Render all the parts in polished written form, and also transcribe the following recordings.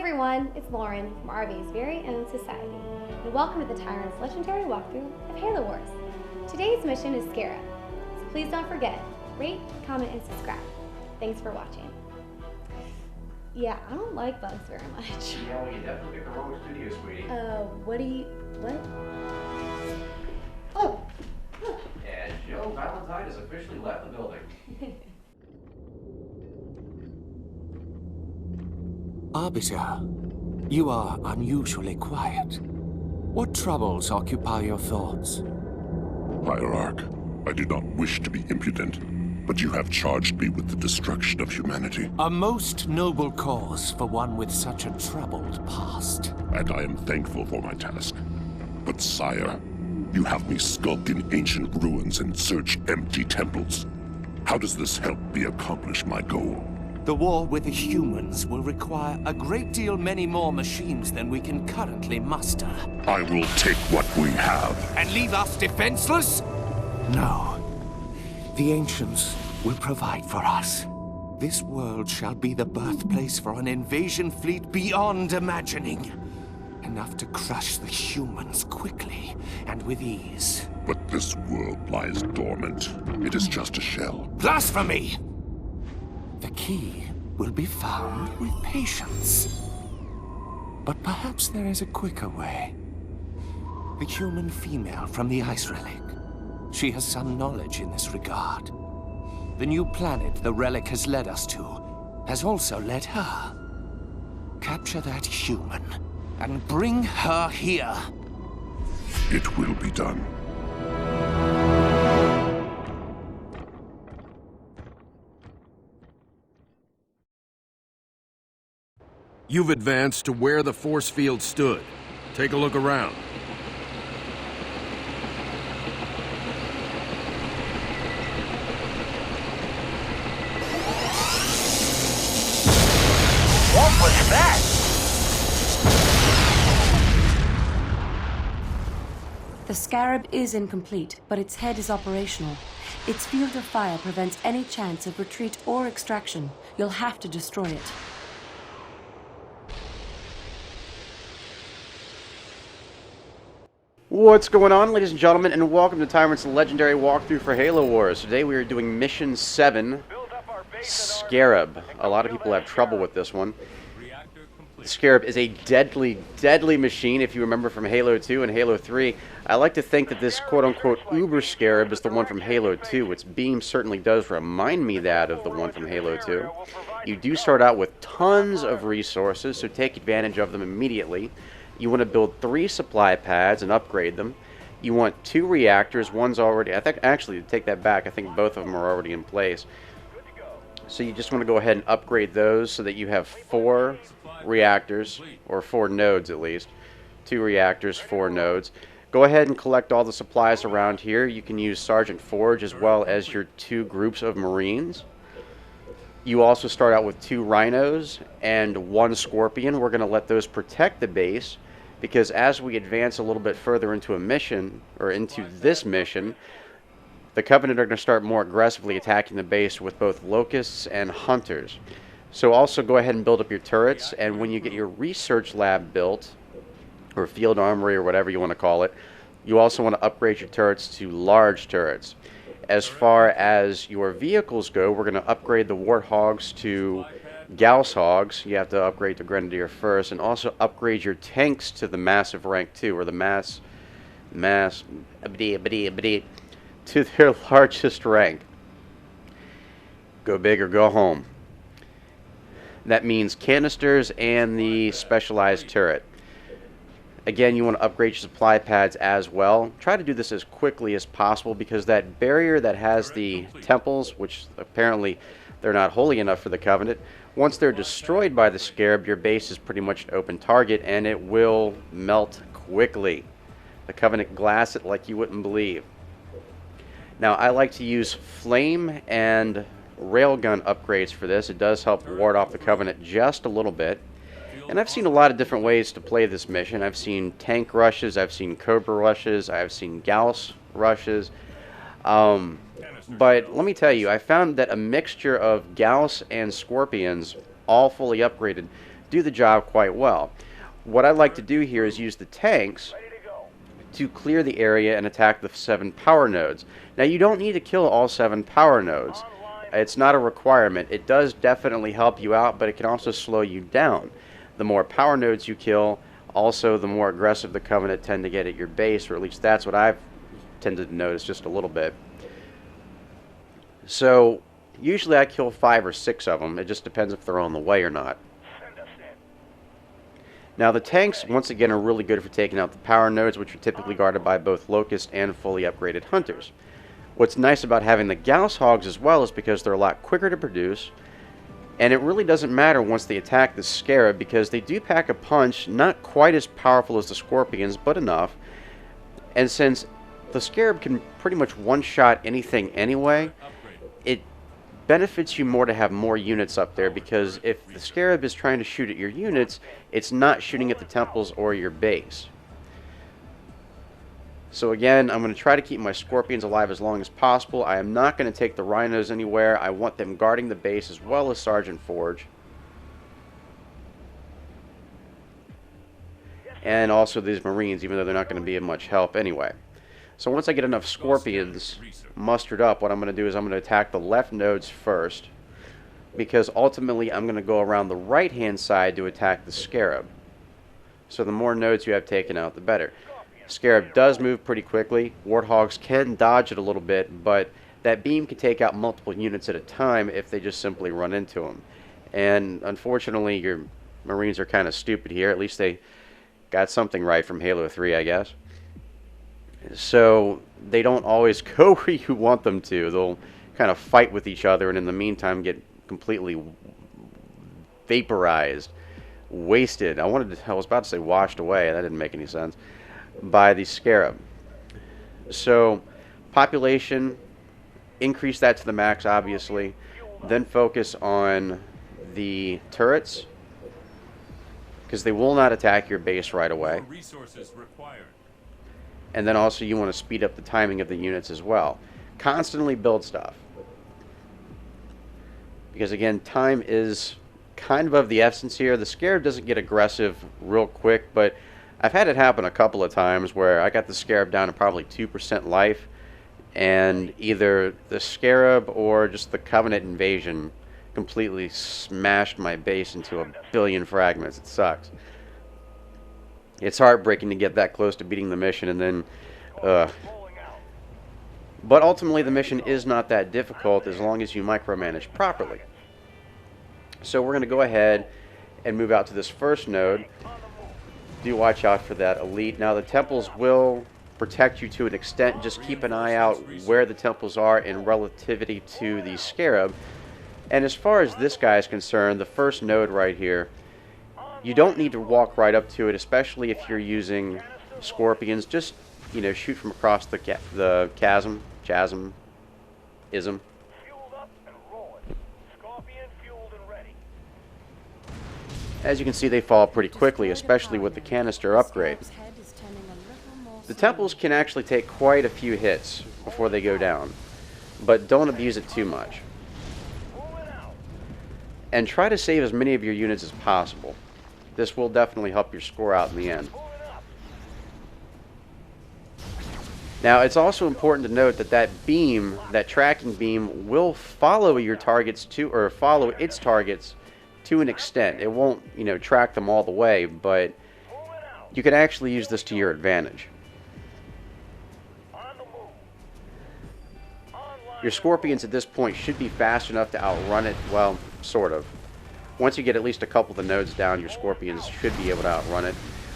everyone, it's Lauren from RV's very own society, and welcome to the Tyrant's legendary walkthrough of Halo Wars. Today's mission is Scarab, so please don't forget, rate, comment, and subscribe. Thanks for watching. Yeah, I don't like bugs very much. Yeah, well, you definitely picked the wrong studio, sweetie. What? Oh! And Joe Valentine has officially left the building. Arbiter, you are unusually quiet. What troubles occupy your thoughts? Hierarch, I do not wish to be impudent, but you have charged me with the destruction of humanity. A most noble cause for one with such a troubled past. And I am thankful for my task. But sire, you have me skulk in ancient ruins and search empty temples. How does this help me accomplish my goal? The war with the humans will require a great deal many more machines than we can currently muster. I will take what we have. And leave us defenseless? No. The ancients will provide for us. This world shall be the birthplace for an invasion fleet beyond imagining. Enough to crush the humans quickly and with ease. But this world lies dormant. It is just a shell. Blasphemy! The key will be found with patience. But perhaps there is a quicker way. The human female from the ice relic. She has some knowledge in this regard. The new planet the relic has led us to has also led her. Capture that human and bring her here. It will be done. You've advanced to where the force field stood. Take a look around. What was that? The Scarab is incomplete, but its head is operational. Its field of fire prevents any chance of retreat or extraction. You'll have to destroy it. What's going on, ladies and gentlemen, and welcome to Tyrant's legendary walkthrough for Halo Wars. Today we are doing Mission 7, Scarab. A lot of people have trouble with this one. The Scarab is a deadly, deadly machine, if you remember from Halo 2 and Halo 3. I like to think that this quote-unquote Uber Scarab is the one from Halo 2. Its beam certainly does remind me that of the one from Halo 2. You do start out with tons of resources, so take advantage of them immediately. You want to build 3 supply pads and upgrade them. You want 2 reactors. One's already, I think, actually, to take that back, I think both of them are already in place. So you just want to go ahead and upgrade those so that you have 4 reactors, or 4 nodes at least. 2 reactors, 4 nodes. Go ahead and collect all the supplies around here. You can use Sergeant Forge as well as your 2 groups of Marines. You also start out with 2 Rhinos and 1 Scorpion. We're going to let those protect the base, because as we advance a little bit further into a mission, or into this mission, the Covenant are going to start more aggressively attacking the base with both Locusts and Hunters. So also go ahead and build up your turrets, and when you get your research lab built, or field armory, or whatever you want to call it, you also want to upgrade your turrets to large turrets. As far as your vehicles go, we're going to upgrade the Warthogs to Gauss Hogs. You have to upgrade to Grenadier first, and also upgrade your tanks to the massive rank 2, or the to their largest rank. Go big or go home. That means canisters and the specialized turret. Again, you want to upgrade your supply pads as well. Try to do this as quickly as possible, because that barrier that has the temples, which apparently they're not holy enough for the Covenant, once they're destroyed by the Scarab, your base is pretty much an open target, and it will melt quickly. The Covenant glass it like you wouldn't believe. Now, I like to use flame and railgun upgrades for this. It does help ward off the Covenant just a little bit. And I've seen a lot of different ways to play this mission. I've seen tank rushes, I've seen Cobra rushes, I've seen Gauss rushes. But let me tell you, I found that a mixture of Gauss and Scorpions, all fully upgraded, do the job quite well. What I'd like to do here is use the tanks to clear the area and attack the 7 power nodes. Now, you don't need to kill all 7 power nodes. It's not a requirement. It does definitely help you out, but it can also slow you down. The more power nodes you kill, also the more aggressive the Covenant tend to get at your base, or at least that's what I've tended to notice just a little bit. So, usually I kill 5 or 6 of them. It just depends if they're on the way or not. Now, the tanks, once again, are really good for taking out the power nodes, which are typically guarded by both Locust and fully upgraded Hunters. What's nice about having the Gauss Hogs as well is because they're a lot quicker to produce, and it really doesn't matter once they attack the Scarab, because they do pack a punch, not quite as powerful as the Scorpions, but enough. And since the Scarab can pretty much one-shot anything anyway, it benefits you more to have more units up there, because if the Scarab is trying to shoot at your units, it's not shooting at the temples or your base. So again, I'm going to try to keep my Scorpions alive as long as possible. I am not going to take the Rhinos anywhere. I want them guarding the base as well as Sergeant Forge. And also these Marines, even though they're not going to be of much help anyway. So once I get enough Scorpions mustered up, what I'm going to do is I'm going to attack the left nodes first, because ultimately I'm going to go around the right-hand side to attack the Scarab. So the more nodes you have taken out, the better. Scarab does move pretty quickly. Warthogs can dodge it a little bit, but that beam can take out multiple units at a time if they just simply run into them. And unfortunately, your Marines are kind of stupid here. At least they got something right from Halo 3, I guess. So they don't always go where you want them to. They'll kind of fight with each other, and in the meantime get completely vaporized, wasted. I was about to say washed away. That didn't make any sense. By the Scarab. So population, increase that to the max, obviously. Then focus on the turrets, because they will not attack your base right away. And then also you want to speed up the timing of the units as well. Constantly build stuff, because again, time is kind of the essence here. The Scarab doesn't get aggressive real quick, but I've had it happen a couple of times where I got the Scarab down to probably 2% life, and either the Scarab or just the Covenant invasion completely smashed my base into a billion fragments. It sucks. It's heartbreaking to get that close to beating the mission, and then but ultimately the mission is not that difficult as long as you micromanage properly. So we're going to go ahead and move out to this first node. Do watch out for that elite. Now the temples will protect you to an extent. Just keep an eye out where the temples are in relativity to the Scarab. And as far as this guy is concerned, the first node right here, you don't need to walk right up to it, especially if you're using Scorpions. Just, you know, shoot from across the chasm. As you can see, they fall pretty quickly, especially with the canister upgrade. The temples can actually take quite a few hits before they go down, but don't abuse it too much. And try to save as many of your units as possible. This will definitely help your score out in the end. Now, it's also important to note that that beam, that tracking beam, will follow your targets to, or follow its targets to an extent. It won't, you know, track them all the way, but you can actually use this to your advantage. Your Scorpions at this point should be fast enough to outrun it. Well, sort of. Once you get at least a couple of the nodes down, your Scorpions should be able to outrun it.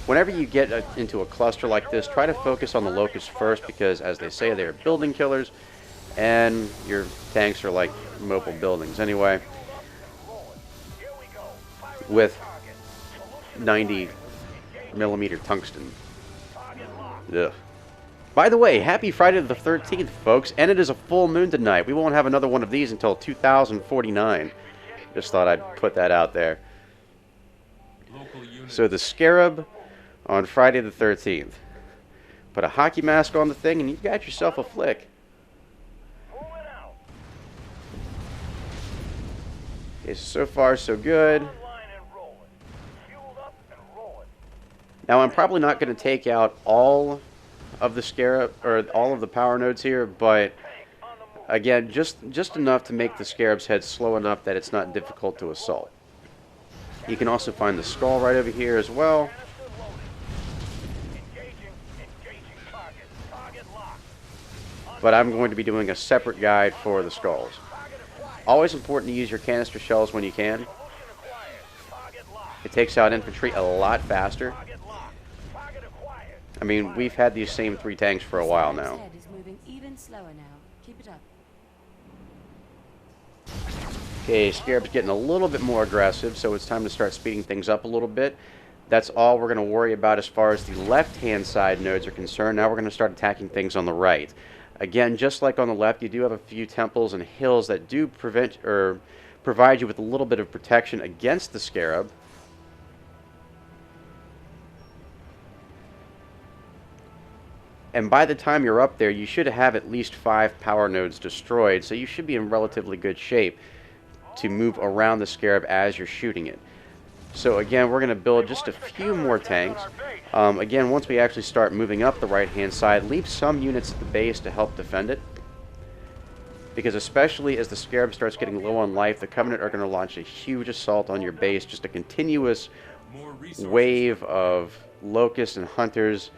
Whenever you get into a cluster like this, try to focus on the Locusts first, because as they say, they're building killers, and your tanks are like mobile buildings anyway, with 90mm tungsten. Ugh. By the way, happy Friday the 13th, folks, and it is a full moon tonight. We won't have another one of these until 2049. Just thought I'd put that out there. So the Scarab on Friday the 13th. Put a hockey mask on the thing and you've got yourself a flick. Okay, so far so good. Now, I'm probably not going to take out all of the Scarab, or all of the power nodes here, but again, just enough to make the Scarab's head slow enough that it's not difficult to assault. You can also find the skull right over here as well. But I'm going to be doing a separate guide for the skulls. Always important to use your canister shells when you can. It takes out infantry a lot faster. I mean, we've had these same 3 tanks for a while now. Head is moving even slower now. Keep it up. Okay, Scarab's getting a little bit more aggressive, so it's time to start speeding things up a little bit. That's all we're going to worry about as far as the left-hand side nodes are concerned. Now we're going to start attacking things on the right. Again, just like on the left, you do have a few temples and hills that do prevent or provide you with a little bit of protection against the Scarab. And by the time you're up there, you should have at least 5 power nodes destroyed, so you should be in relatively good shape to move around the Scarab as you're shooting it. So again, we're going to build just a few more tanks. Again, once we actually start moving up the right-hand side, leave some units at the base to help defend it. Because especially as the Scarab starts getting low on life, the Covenant are going to launch a huge assault on your base, just a continuous wave of locusts and hunters.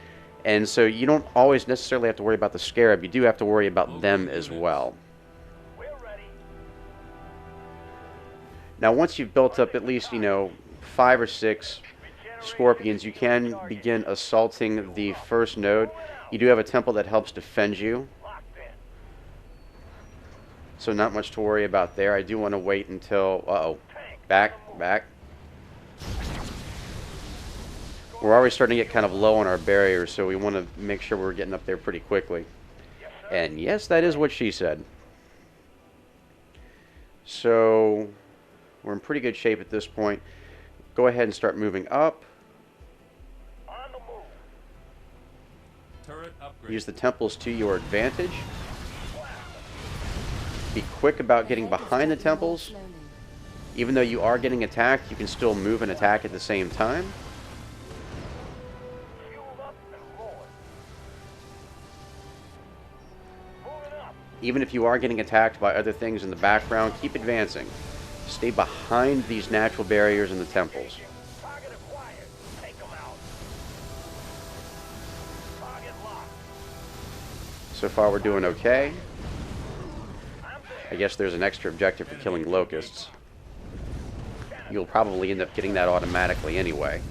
And so you don't always necessarily have to worry about the Scarab, you do have to worry about them as well. Now once you've built up at least, 5 or 6 Scorpions, you can begin assaulting the first node. You do have a temple that helps defend you, so not much to worry about there. I do want to wait until... back. We're already starting to get kind of low on our barriers, so we want to make sure we're getting up there pretty quickly. And yes, that is what she said. So we're in pretty good shape at this point. Go ahead and start moving up. Use the temples to your advantage. Be quick about getting behind the temples. Even though you are getting attacked, you can still move and attack at the same time. Even if you are getting attacked by other things in the background, keep advancing. Stay behind these natural barriers in the temples. So far we're doing okay. I guess there's an extra objective for killing locusts. You'll probably end up getting that automatically anyway.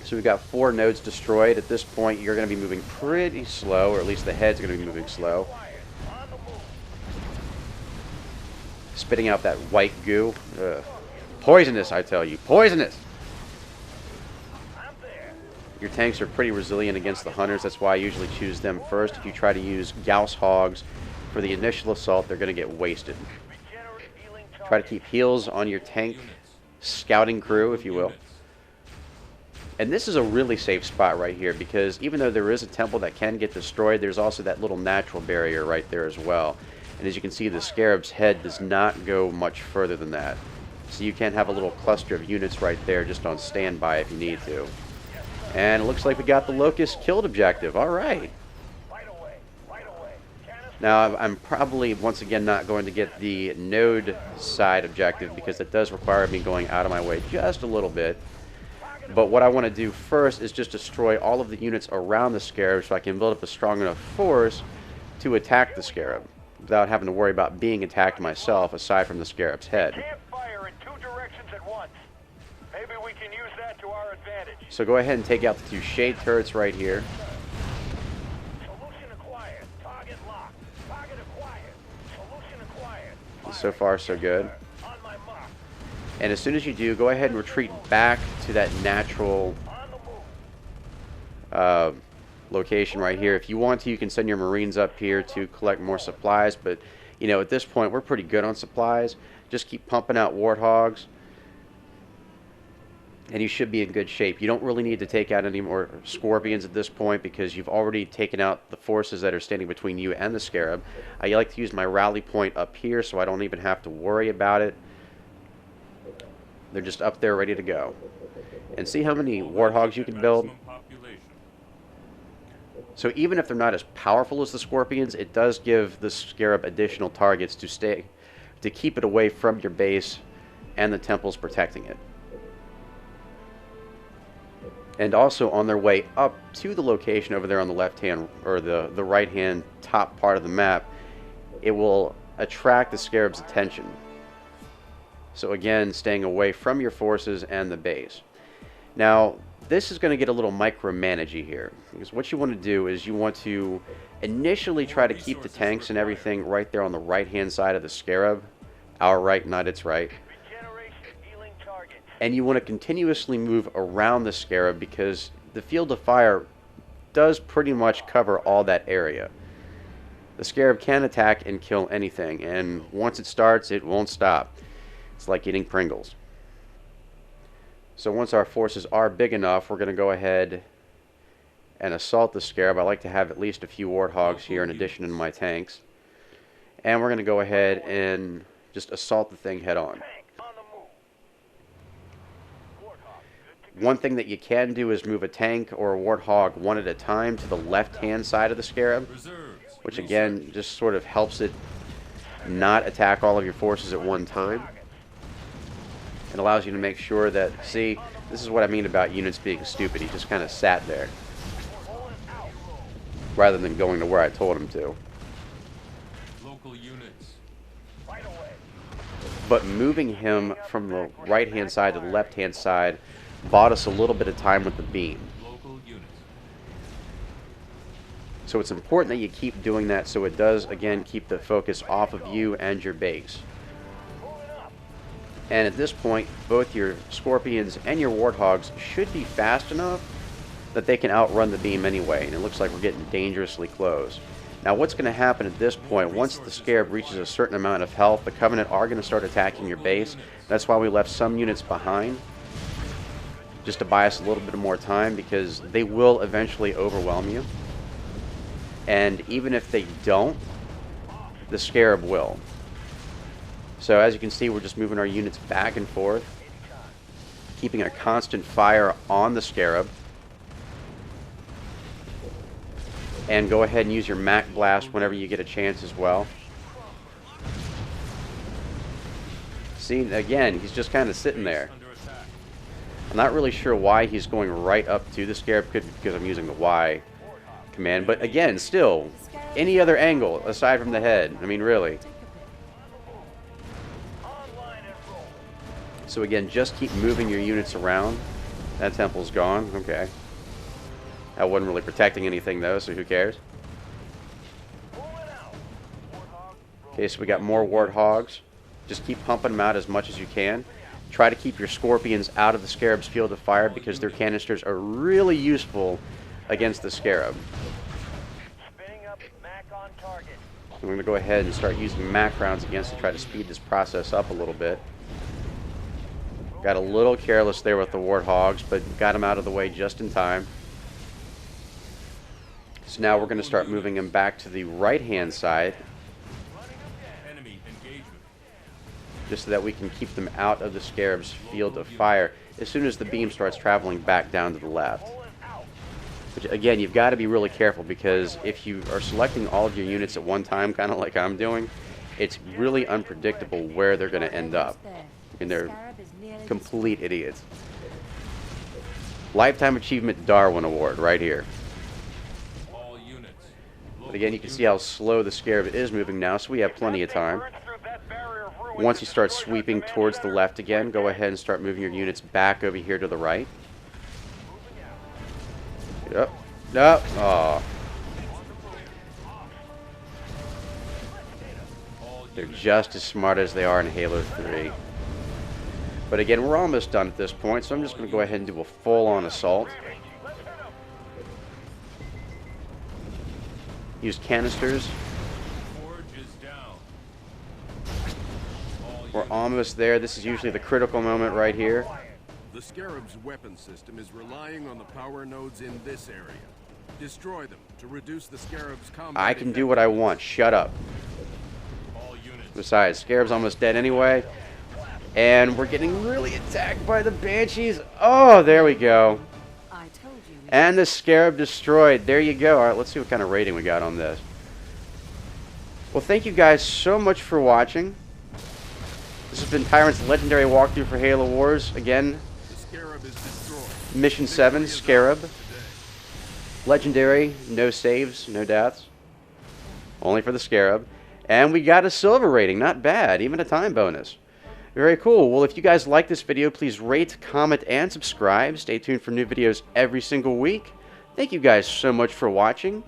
So we've got 4 nodes destroyed. At this point, you're going to be moving pretty slow, or at least the head's going to be moving slow. Spitting out that white goo. Ugh. Poisonous, I tell you. Poisonous! Your tanks are pretty resilient against the hunters. That's why I usually choose them first. If you try to use Gauss Hogs for the initial assault, they're going to get wasted. Try to keep heals on your tank scouting crew, if you will. And this is a really safe spot right here, because even though there is a temple that can get destroyed, there's also that little natural barrier right there as well. And as you can see, the Scarab's head does not go much further than that. So you can have a little cluster of units right there just on standby if you need to. And it looks like we got the Locust killed objective. Alright. Now, I'm probably, once again, not going to get the node side objective, because it does require me going out of my way just a little bit. But what I want to do first is just destroy all of the units around the Scarab so I can build up a strong enough force to attack the Scarab without having to worry about being attacked myself, aside from the Scarab's head. Can't fire in 2 directions at once. Maybe we can use that to our advantage. So go ahead and take out the 2 shade turrets right here. Solution acquired. Target locked. Target acquired. Solution acquired. So far, so good. On my mark. And as soon as you do, go ahead and retreat back to that natural location right here. If you want to, you can send your Marines up here to collect more supplies, but at this point we're pretty good on supplies. Just keep pumping out Warthogs and you should be in good shape. You don't really need to take out any more Scorpions at this point, because you've already taken out the forces that are standing between you and the Scarab. I like to use my rally point up here so I don't even have to worry about it. They're just up there ready to go. And see how many warthogs you can build? So even if they're not as powerful as the scorpions, it does give the Scarab additional targets to keep it away from your base and the temples protecting it. And also on their way up to the location over there on the left hand, or the right hand top part of the map, it will attract the Scarab's attention. So again, staying away from your forces and the base. Now, this is going to get a little micromanagey here, because what you want to do is you want to initially try to keep the tanks and everything right there on the right hand side of the Scarab. Our right, not its right. And you want to continuously move around the Scarab because the field of fire does pretty much cover all that area. The Scarab can attack and kill anything, and once it starts, it won't stop. It's like eating Pringles. So once our forces are big enough, we're going to go ahead and assault the Scarab. I like to have at least a few warthogs here in addition to my tanks. And we're going to go ahead and just assault the thing head on. One thing that you can do is move a tank or a warthog one at a time to the left-hand side of the Scarab, which again just sort of helps it not attack all of your forces at one time. It allows you to make sure that, see, this is what I mean about units being stupid. He just kind of sat there rather than going to where I told him to. Local units. But moving him from the right-hand side to the left-hand side bought us a little bit of time with the beam. Local units. So it's important that you keep doing that so it does, again, keep the focus off of you and your base. And at this point, both your Scorpions and your Warthogs should be fast enough that they can outrun the beam anyway. And it looks like we're getting dangerously close. Now what's going to happen at this point, once the Scarab reaches a certain amount of health, the Covenant are going to start attacking your base. That's why we left some units behind, just to buy us a little bit more time, because they will eventually overwhelm you. And even if they don't, the Scarab will. So as you can see, we're just moving our units back and forth, keeping a constant fire on the Scarab. And go ahead and use your Mac Blast whenever you get a chance as well. See, again, he's just kind of sitting there. I'm not really sure why he's going right up to the Scarab, could be because I'm using the Y command. But again, still, any other angle aside from the head. I mean, really. So again, just keep moving your units around. That temple's gone. Okay. That wasn't really protecting anything though, so who cares? Okay, so we got more Warthogs. Just keep pumping them out as much as you can. Try to keep your Scorpions out of the Scarab's field of fire because their canisters are really useful against the Scarab. I'm going to go ahead and start using Mac rounds against to try to speed this process up a little bit. Got a little careless there with the Warthogs, but got them out of the way just in time. So now we're going to start moving them back to the right-hand side, just so that we can keep them out of the Scarab's field of fire as soon as the beam starts traveling back down to the left. Which, again, you've got to be really careful, because if you are selecting all of your units at one time, kind of like I'm doing, it's really unpredictable where they're going to end up. And they're complete idiots. Lifetime Achievement Darwin Award right here. But again, you can see how slow the Scarab is moving now, so we have plenty of time. Once you start sweeping towards the left again, go ahead and start moving your units back over here to the right. Yep. No. Oh. They're just as smart as they are in Halo 3. But again, we're almost done at this point, so I'm just going to go ahead and do a full-on assault. Use canisters. We're almost there. This is usually the critical moment right here. The Scarab's weapon system is relying on the power nodes in this area. Destroy them to reduce the Scarab's combat. I can do what I want. Shut up. Besides, Scarab's almost dead anyway. And we're getting really attacked by the Banshees. Oh, there we go. I told you. And the Scarab destroyed. There you go. All right, let's see what kind of rating we got on this. Well, thank you guys so much for watching. This has been Tyrant's legendary walkthrough for Halo Wars. Again, The Scarab is destroyed. Mission 7, Scarab. Legendary, no saves, no deaths. Only for the Scarab. And we got a silver rating. Not bad. Even a time bonus. Very cool. Well, if you guys like this video, please rate, comment, and subscribe. Stay tuned for new videos every single week. Thank you guys so much for watching.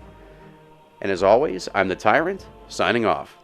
And as always, I'm the Tyrant, signing off.